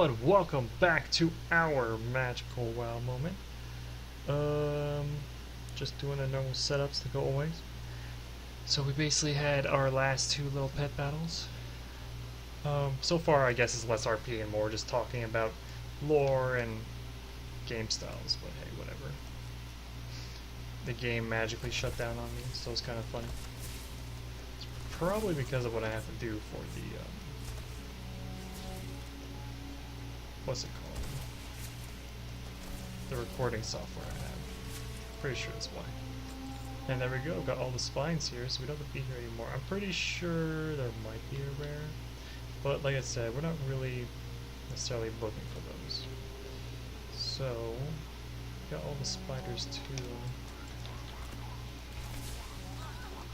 but welcome back to our magical WoW moment. Just doing the normal setups like always. So we basically had our last two little pet battles. So far I guess it's less RP and more just talking about lore and game styles, but hey, whatever. The game magically shut down on me, so it's kind of funny. It's probably because of what I have to do for the, what's it called? The recording software I have. Pretty sure that's why. And there we go, got all the spines here, so we don't have to be here anymore. I'm pretty sure there might be a rare, but like I said, we're not really necessarily looking for those. So, got all the spiders too.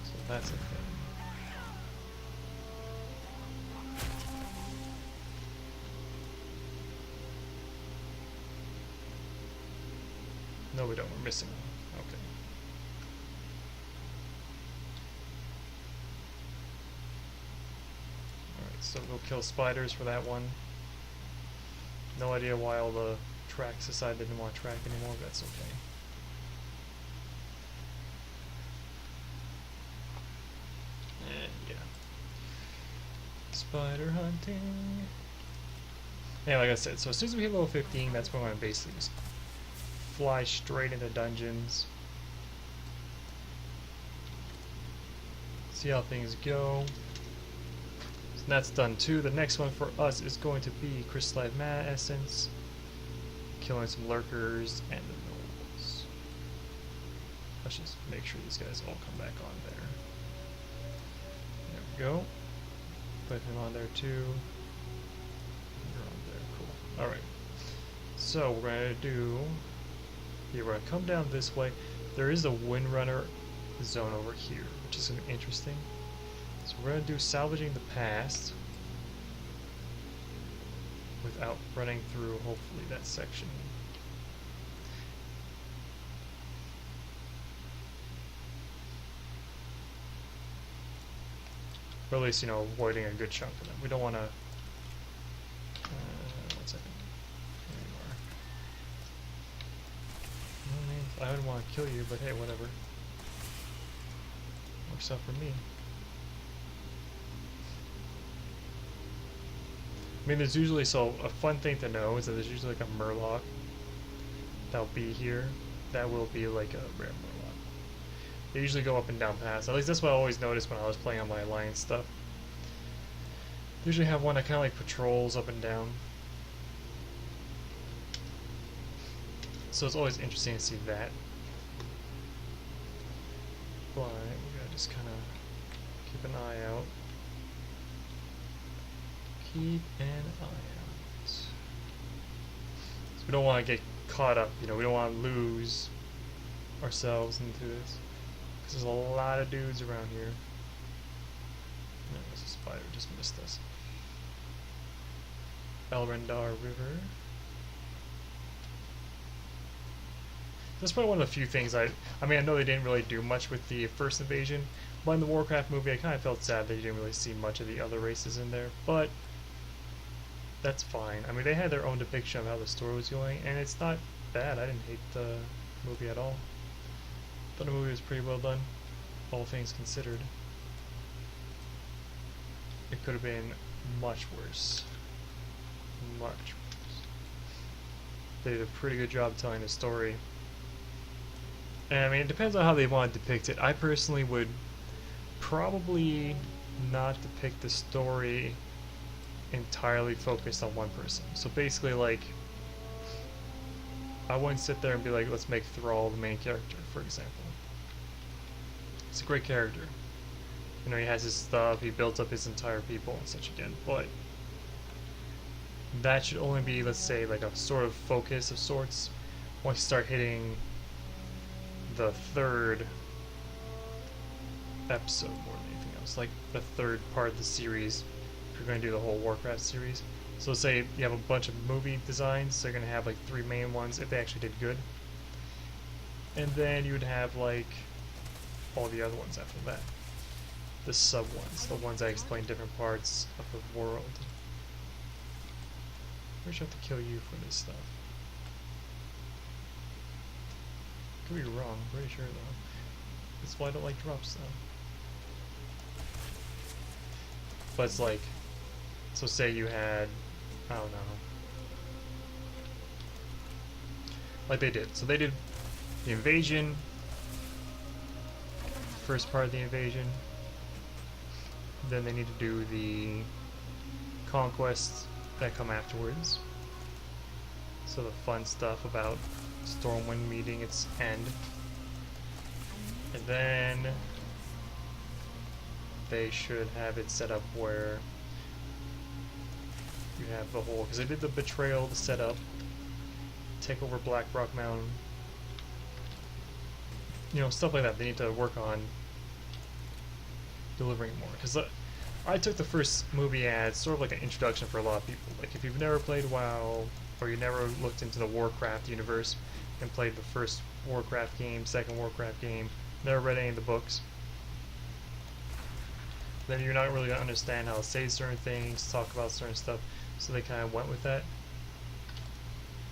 So that's a thing. No, we don't. We're missing one. Okay. Alright, so we'll kill spiders for that one. No idea why all the tracks decided they didn't want to track anymore, but that's okay. And yeah. Spider hunting. Yeah, like I said, so as soon as we hit level 15, that's when we're going to basically just fly straight into dungeons. See how things go. So that's done too. The next one for us is going to be Crystallite Mana Essence, killing some lurkers and the gnolls. Let's just make sure these guys all come back on there. There we go. Put him on there too. You're on there, cool. Alright. So we're gonna do, yeah, we're gonna come down this way. There is a Windrunner zone over here, which is gonna be interesting. So we're gonna do Salvaging the Past without running through, hopefully, that section. Or at least, you know, avoiding a good chunk of them. We don't want to... one second. There you are. I wouldn't want to kill you, but hey, whatever. Works out for me. I mean, there's usually, so a fun thing to know is that there's usually like a Murloc that'll be here. That will be like a rare Murloc. They usually go up and down paths. At least that's what I always noticed when I was playing on my Alliance stuff. They usually have one that kind of like patrols up and down. So it's always interesting to see that. But we gotta just kind of keep an eye out. Keep an eye out. So we don't want to get caught up, you know, we don't want to lose ourselves into this. Because there's a lot of dudes around here. No, there's a spider, just missed us. Elrendar River. That's probably one of the few things I mean, I know they didn't really do much with the first invasion, but in the Warcraft movie I kind of felt sad that you didn't really see much of the other races in there, but that's fine. I mean, they had their own depiction of how the story was going, and it's not bad. I didn't hate the movie at all. I thought the movie was pretty well done, all things considered. It could have been much worse. Much worse. They did a pretty good job telling the story. And I mean, it depends on how they want to depict it. I personally would probably not depict the story entirely focused on one person. So basically, like, I wouldn't sit there and be like, let's make Thrall the main character, for example. He's a great character. You know, he has his stuff, he builds up his entire people and such again, but that should only be, let's say, like a sort of focus of sorts once you start hitting the third episode more than anything else, like the third part of the series, if you're going to do the whole Warcraft series. So say you have a bunch of movie designs, so you're going to have like 3 main ones if they actually did good, and then you would have like all the other ones after that, the sub ones, the ones that explain different parts of the world. We should have to kill you for this stuff. Could be wrong, pretty sure though. That's why I don't like drops though. But it's like, so say you had, I don't know. Like they did. So they did the invasion, first part of the invasion. Then they need to do the conquests that come afterwards. So the fun stuff about Stormwind meeting its end. And then they should have it set up where you have the whole, because they did the betrayal, the setup, take over Black Rock Mountain, you know, stuff like that. They need to work on delivering more, because I took the first movie as sort of like an introduction for a lot of people. Like if you've never played WoW, or you never looked into the Warcraft universe and played the first Warcraft game, second Warcraft game, never read any of the books, then you're not really going to understand how to say certain things, talk about certain stuff, so they kind of went with that.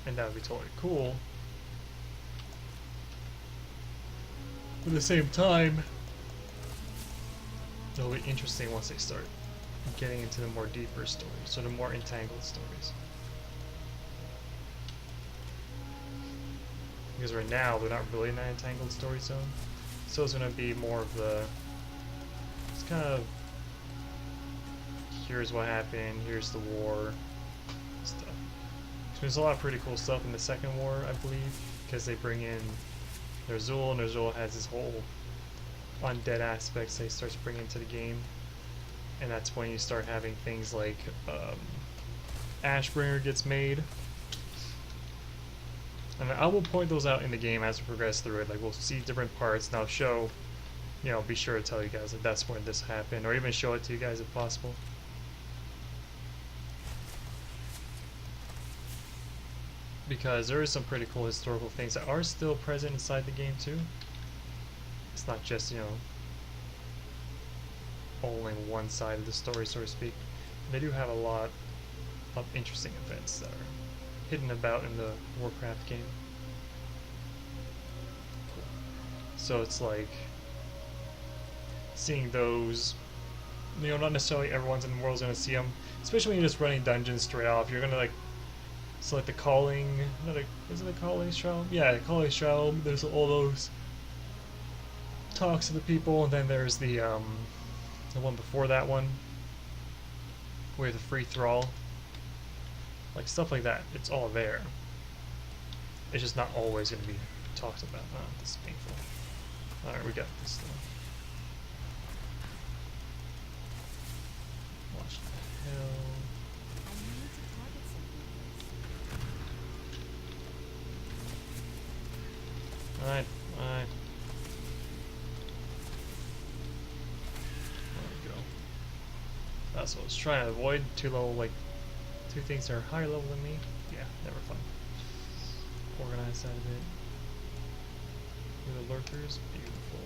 And that would be totally cool. But at the same time, it'll be interesting once they start getting into the more deeper stories, so the more entangled stories. Because right now, they're not really in that entangled story zone. So it's going to be more of the, it's kind of, here's what happened, here's the war, stuff. So there's a lot of pretty cool stuff in the second war, I believe, because they bring in Ner'zhul, and Ner'zhul has this whole undead aspects that he starts bringing into the game. And that's when you start having things like Ashbringer gets made. And I will point those out in the game as we progress through it. Like we'll see different parts, and I'll show, you know, be sure to tell you guys that that's when this happened, or even show it to you guys if possible. Because there is some pretty cool historical things that are still present inside the game too. It's not just, you know, only one side of the story, so to speak. They do have a lot of interesting events that are hidden about in the Warcraft game. Cool. So it's like seeing those, you know, not necessarily everyone's in the world's gonna see them, especially when you're just running dungeons straight off. You're gonna like select the calling, is it the calling shroud? Yeah, the calling shroud. There's all those talks to the people, and then there's the one before that one, where the free thrall, like stuff like that. It's all there. It's just not always going to be talked about. Oh, this is painful. All right, we got this stuff. Watch the hell. Alright, alright. There we go. That's what I was trying to avoid. Two things that are higher level than me. Yeah, never fun. Organize that a bit. The lurkers, beautiful.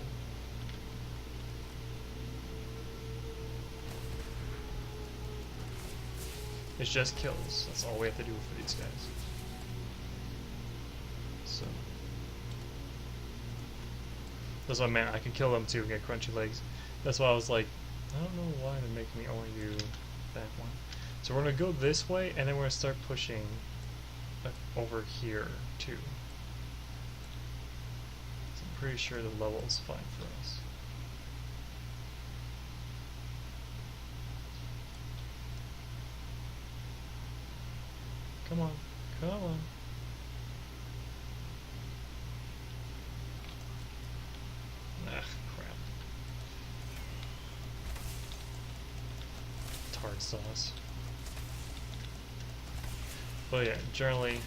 It's just kills. That's all we have to do for these guys. So that's what I meant. I can kill them too and get crunchy legs. That's why I was like, I don't know why they're making me only do that one. So we're gonna go this way, and then we're gonna start pushing over here too. So I'm pretty sure the level is fine for us. Come on, come on. Ah, crap. Tart sauce. But yeah, generally.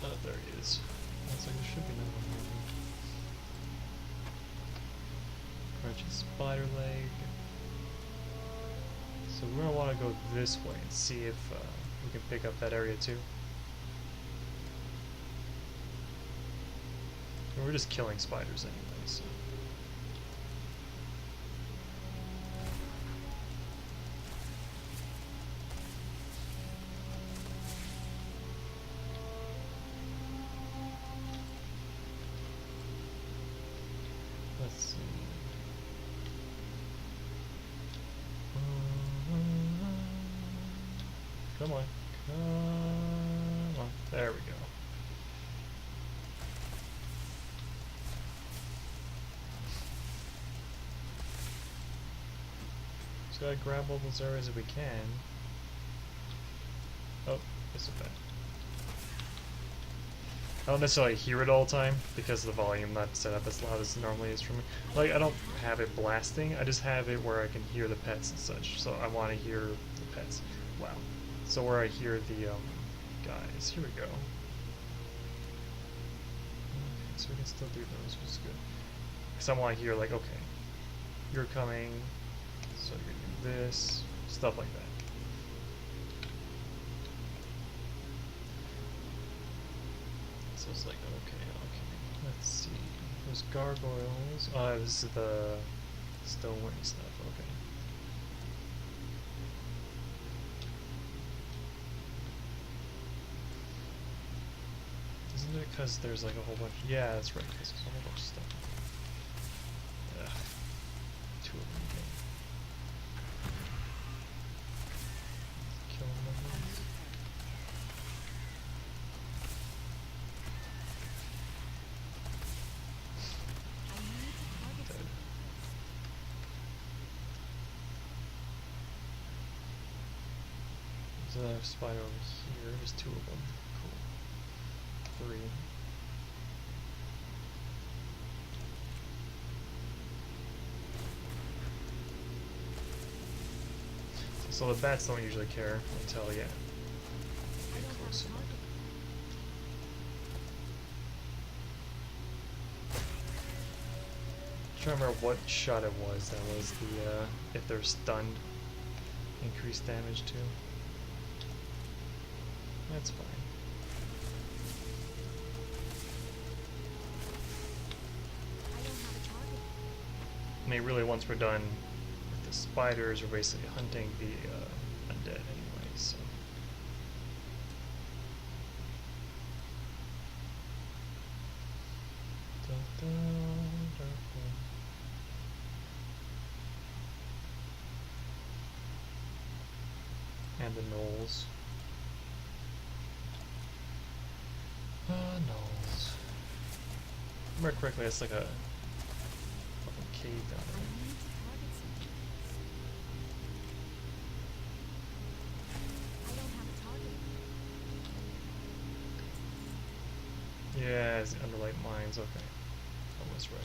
Oh, there he is. Looks like there should be another one. Crunchy spider leg. So we're gonna want to go this way and see if we can pick up that area too. And we're just killing spiders anyway, so. Come on. Come on. There we go. Just gotta grab all those areas if we can. Oh, it's a bad. I don't necessarily hear it all the time because the volume not set up as loud as it normally is for me. Like, I don't have it blasting, I just have it where I can hear the pets and such. So I want to hear the pets. Wow. So where I hear the guys. Here we go. Okay, so we can still do those, which is good. Because I want to hear, like, okay, you're coming, so you're doing this, stuff like that. So it's like, okay, let's see. There's gargoyles. Oh, this is the stowaway stuff, okay. Isn't it because there's like a whole bunch? Yeah, that's right, because there's a whole bunch of stuff. Ugh. Two of them again. Kill them. There's another spider over here. There's two of them. Cool. 3. So the bats don't usually care until, yeah, get close enough. I'm trying to remember what shot it was. That was the, if they're stunned, increased damage too. That's fine. I mean, really, once we're done with the spiders, we're basically hunting the undead anyway, so. And the gnolls. Gnolls. Remember correctly, it's like a fucking cave down there. Yeah, it's underlight mines, okay. I was right.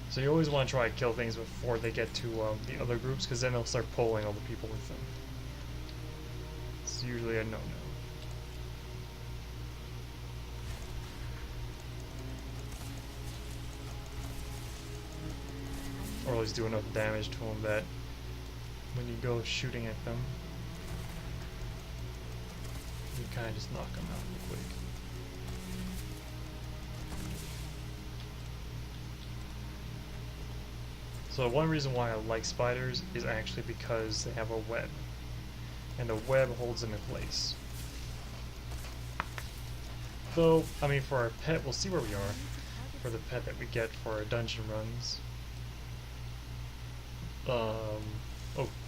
So you always want to try to kill things before they get to the other groups, because then they'll start pulling all the people with them. It's usually a no-no. Or at least do enough damage to them that when you go shooting at them, you kind of just knock them out real quick. So one reason why I like spiders is actually because they have a web, and the web holds them in place. Though, I mean, for our pet, we'll see where we are. For the pet that we get for our dungeon runs. Oh,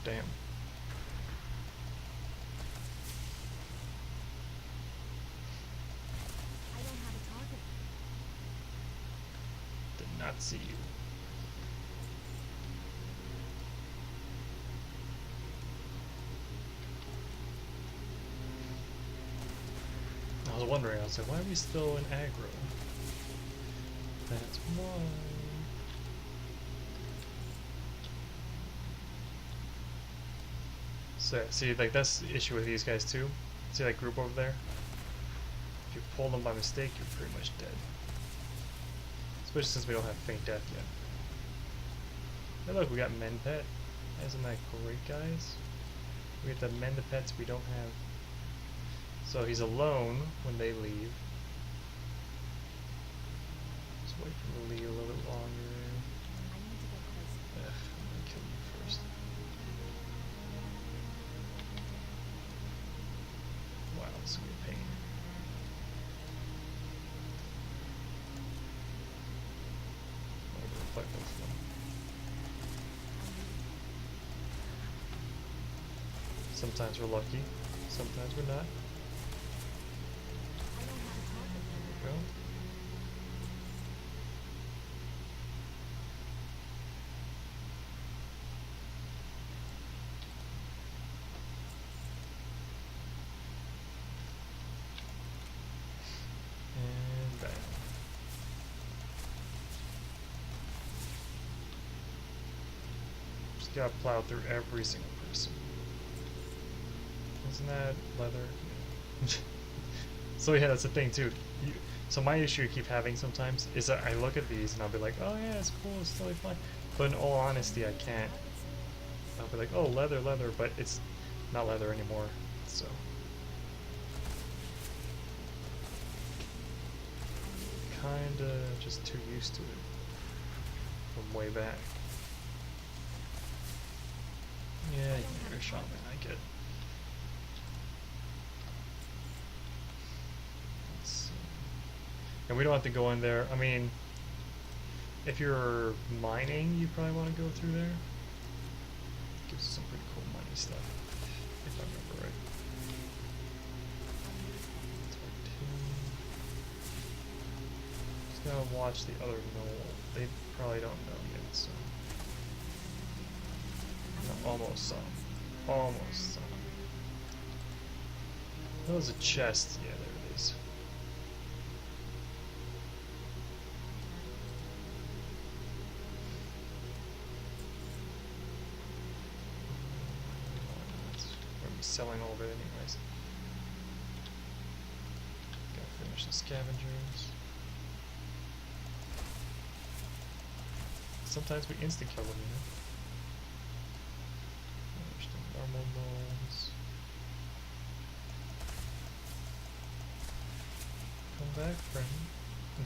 damn. Did not see you. I was wondering, I was like, why are we still in aggro? That's why. So, see, like, that's the issue with these guys, too. See that group over there? If you pull them by mistake, you're pretty much dead. Especially since we don't have faint death yet. Hey, look, we got mend pet. Isn't that great, guys? We get to mend the pets we don't have. So he's alone when they leave. Just wait for him to leave a little bit longer. Ugh, I'm gonna kill you first. Wow, this is gonna be a pain. I'm gonna fight Sometimes we're lucky, sometimes we're not. There we go. And bam. Just gotta plow through every single person. Isn't that leather? Yeah. So yeah, that's the thing too. So my issue I keep having sometimes is that I look at these and I'll be like, oh yeah, it's cool, it's totally fine. But in all honesty, I can't. I'll be like, oh, leather, leather, but it's not leather anymore. So. Kinda just too used to it from way back. Yeah, you're a shaman, I get it. Let's see. And we don't have to go in there. I mean, if you're mining, you probably want to go through there. Gives you some pretty cool money stuff, if I remember right. Just gotta watch the other knoll. They probably don't know yet, so. No, almost some. Almost some. That was a chest. Yeah, there it is. We're gonna be selling all of it anyways. Gotta finish the scavengers. Sometimes we insta kill them, you know. Finish the normal knolls. Come back, friend.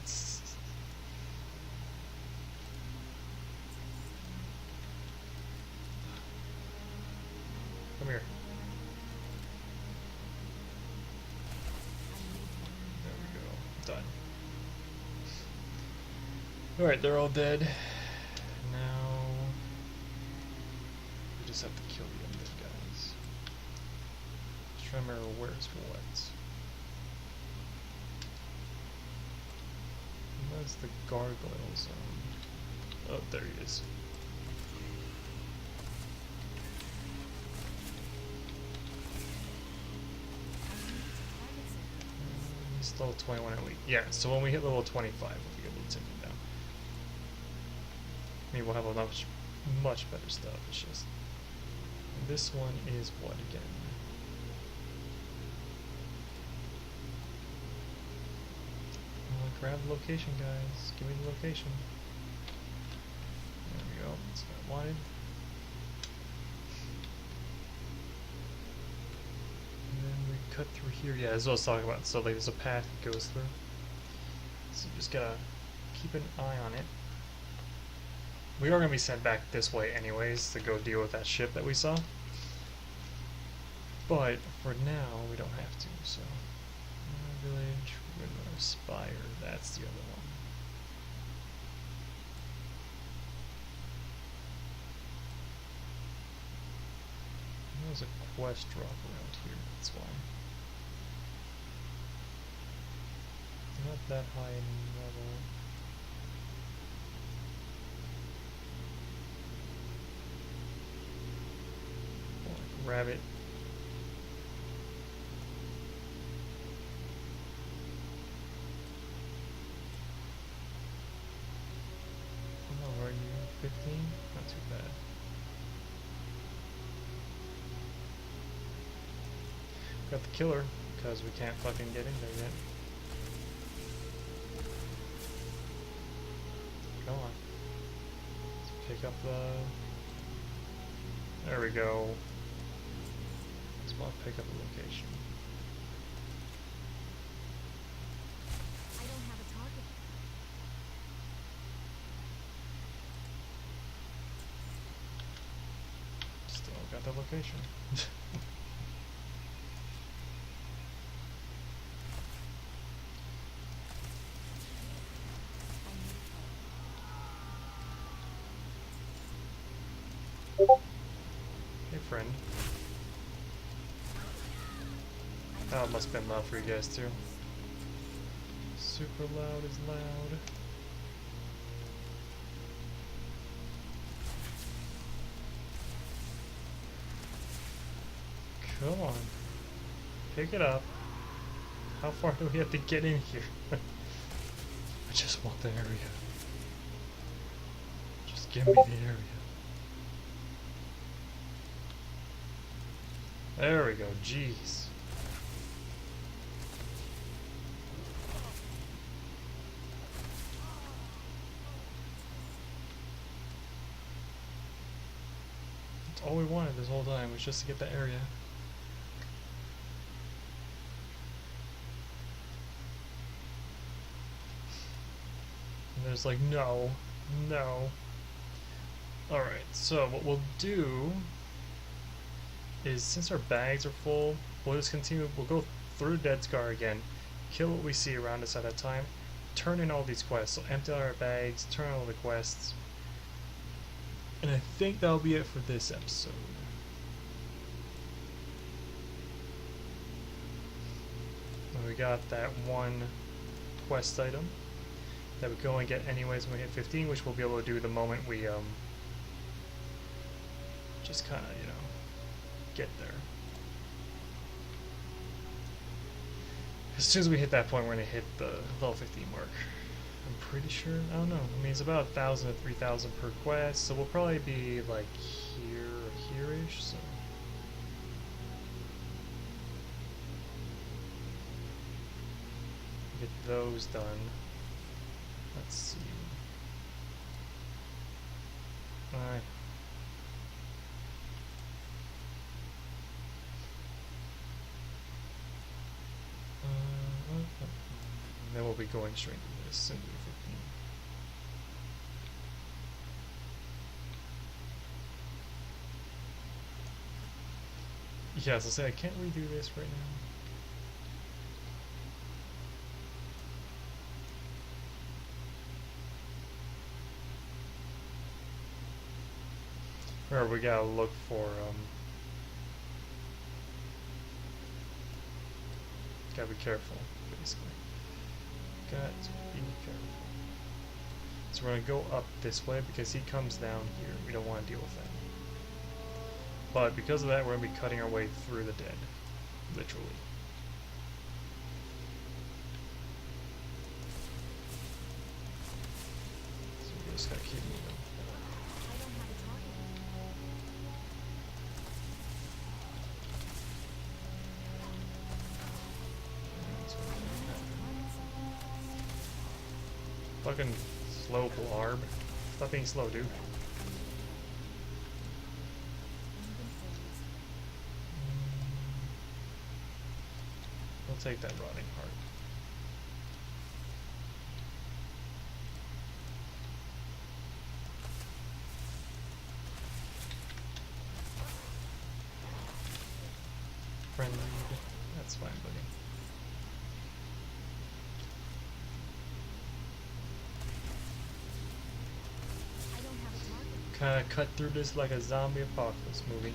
It's come here. There we go. Done. Alright, they're all dead. Now we just have to kill the undead guys. Just trying to remember where's what. Where's the gargoyle zone? Oh, there he is. He's level 21 elite. Yeah, so when we hit level 25, we'll be able to take him down. I mean, we'll have a much better stuff. It's just this one is what again? Grab the location, guys. Give me the location. There we go. That's what I wanted. And then we cut through here. Yeah, that's what I was talking about. So like, there's a path that goes through. So you just gotta keep an eye on it. We are gonna be sent back this way anyways to go deal with that ship that we saw. But for now, we don't have to. So, village. Spire, that's the other one. There's a quest drop around here, that's why. Not that high in level. Oh, rabbit. Are you 15? Not too bad. Got the killer, because we can't fucking get in there yet. Come on. Let's pick up the... There we go. Just want to pick up the location. Got the location. Hey friend. Oh, it must have been loud for you guys too. Super loud is loud. Come on. Pick it up. How far do we have to get in here? I just want the area. Just give me the area. There we go, jeez. That's all we wanted this whole time, was just to get the area. And there's like, no, no. Alright, so what we'll do is, since our bags are full, we'll just continue, we'll go through Dead Scar again, kill what we see around us at that time, turn in all these quests, so empty out our bags, turn in all the quests, and I think that'll be it for this episode. And we got that one quest item that we go and get anyways when we hit 15, which we'll be able to do the moment we just kind of, you know, get there. As soon as we hit that point, we're going to hit the level 15 mark. I'm pretty sure. I don't know. I mean, it's about 1,000 to 3,000 per quest, so we'll probably be like here or here-ish. So get those done. Let's see. Alright. Then we'll be going straight to this and do 15. Yeah, so say, can't we do this right now? Or we gotta look for, gotta be careful, basically. Got to be careful. So we're gonna go up this way because he comes down here. We don't want to deal with that. But because of that, we're gonna be cutting our way through the dead, literally. So we just gotta keep moving. Fucking slow blarb. Stop being slow, dude. We'll take that rotting heart. Friendly. That's fine, buddy. Kinda cut through this like a zombie apocalypse movie.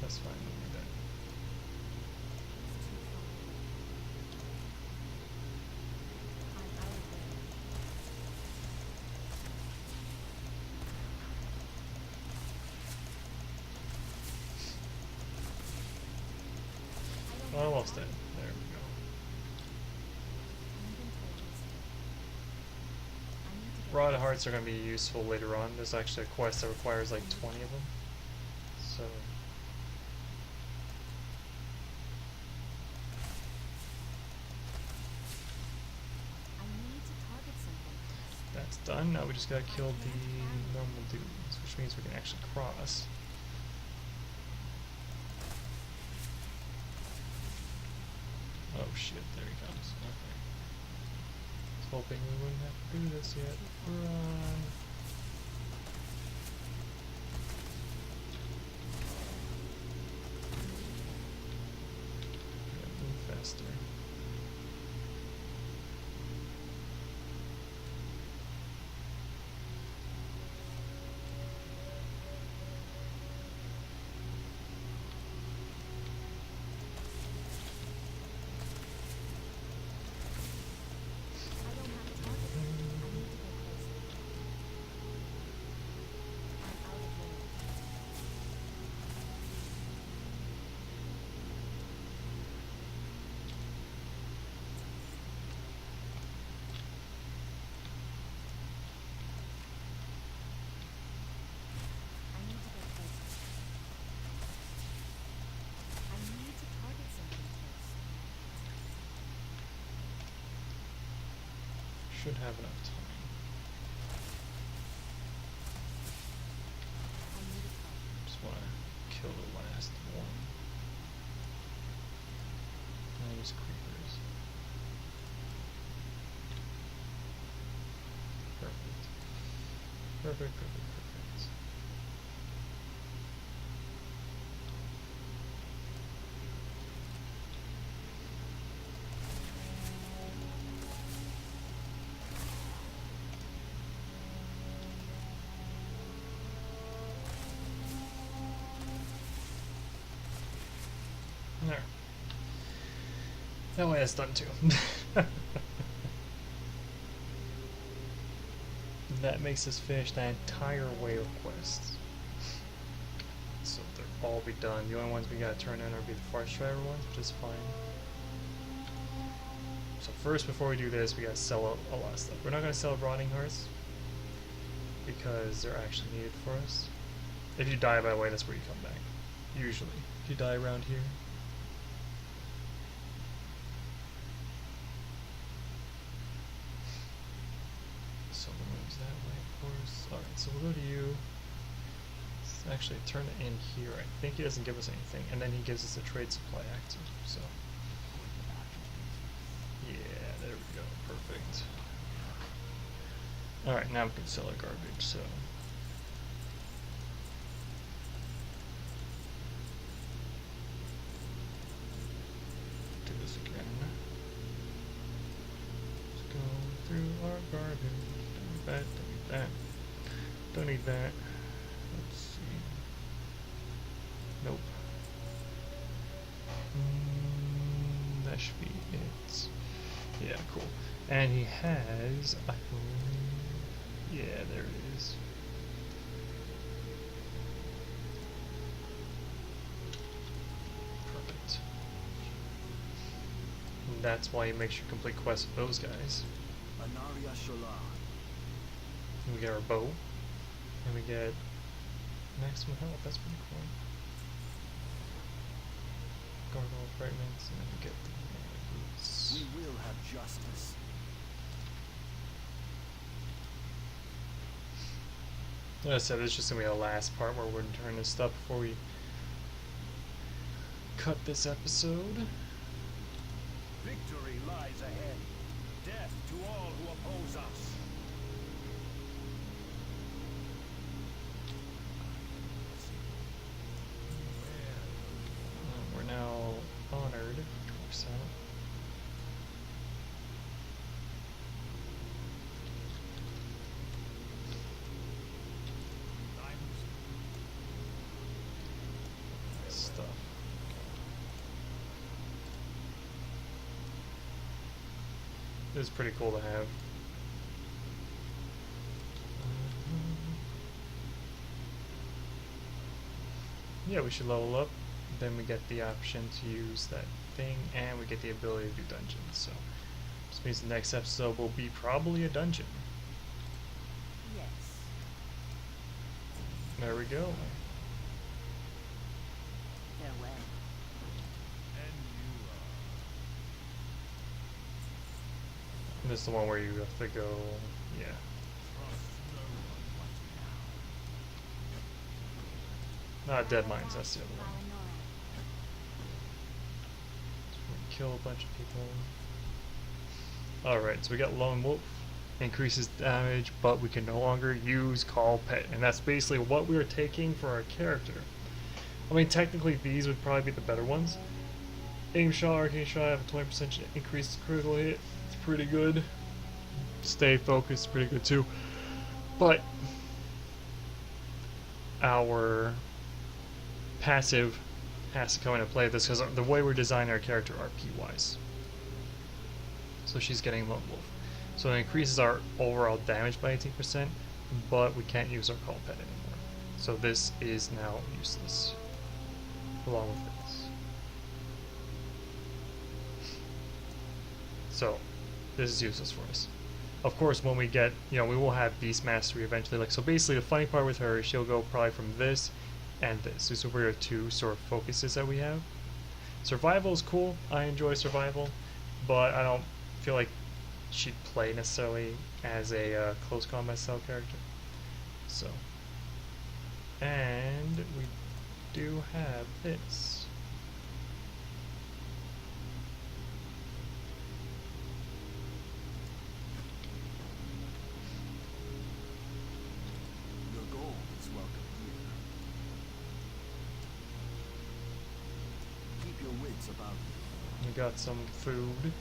That's fine, we'll do that. Almost dead. There we go. Rod hearts are going to be useful later on. There's actually a quest that requires like 20 of them. So that's done. Now we just gotta kill the normal dudes, which means we can actually cross. Oh shit, there he comes. Okay. I was hoping we wouldn't have to do this yet. Run. Yeah, move faster. should have enough time. Just want to kill the last one. Those creepers. Perfect. Perfect, perfect, perfect. There. That way that's done too. That makes us finish that entire wave of quests. So they'll all be done. The only ones we gotta turn in are be the Forest Driver ones, which is fine. So first, before we do this, we gotta sell a lot of stuff. We're not gonna sell Rotting Hearts because they're actually needed for us. If you die, by the way, that's where you come back. Usually. If you die around here. So we'll move that way, of course. Alright, so we'll go to you. Let's actually turn it in here. I think he doesn't give us anything. And then he gives us a trade supply active. So yeah, there we go. Perfect. Alright, now we can sell our garbage, so do this again. Let's go through our garbage. Don't need that, don't need that. Don't need that. Let's see. Nope. That should be it. Yeah, cool. And he has, I believe, yeah, there it is. Perfect. And that's why he makes you complete quests with those guys. And we get our bow, and we get maximum health. That's pretty cool. Gargoyle fragments, and then we get the boots. We will have justice. Like I said, it's just gonna be the last part where we're turning this stuff before we cut this episode. Victory lies ahead. Death to all who oppose us. We're now honored. Works out. Stuff. This is pretty cool to have. Yeah, we should level up. Then we get the option to use that thing, and we get the ability to do dungeons. So this means the next episode will be probably a dungeon. Yes. There we go. Farewell. And you This is the one where you have to go, yeah. trust no one but now. Not Dead Mines, that's the other one. So we kill a bunch of people. Alright, so we got Lone Wolf. Increases damage, but we can no longer use Call Pet. And that's basically what we were taking for our character. I mean, technically these would probably be the better ones. Aim Shot, Arcane Shot have a 20% increased critical hit. It's pretty good. Stay focused, pretty good too. But our passive has to come into play this because the way we're designing our character RP-wise. So she's getting Lone Wolf. So it increases our overall damage by 18%, but we can't use our Call Pet anymore. So this is now useless, along with this. So this is useless for us. Of course, when we get, we will have Beast Mastery eventually. So basically, the funny part with her is she'll go probably from this and this. These are our two sort of focuses that we have. Survival is cool. I enjoy survival, but I don't feel like she'd play necessarily as a close combat style character. So, and we do have this. Your gold is welcome here. Keep your wits about you. We got some food.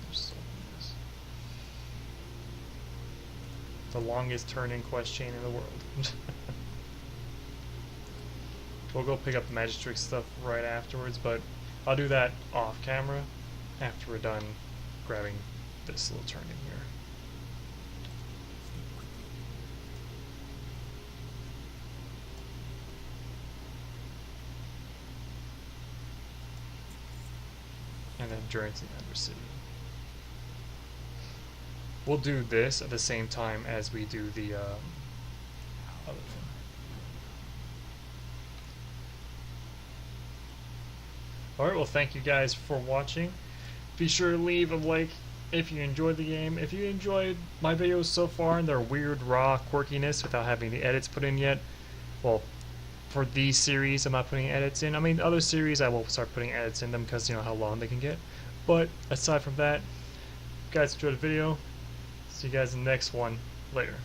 There's some of this. The longest turning quest chain in the world. We'll go pick up the Magistrix stuff right afterwards, but I'll do that off camera after we're done grabbing this little turning here. And then journey to the Ember City. We'll do this at the same time as we do the other thing. Alright, well thank you guys for watching. Be sure to leave a like if you enjoyed the game. If you enjoyed my videos so far and their weird raw quirkiness without having the edits put in yet, well, for these series I'm not putting edits in. I mean, other series I will start putting edits in them because you know how long they can get. But aside from that, if you guys enjoyed the video, see you guys in the next one. Later.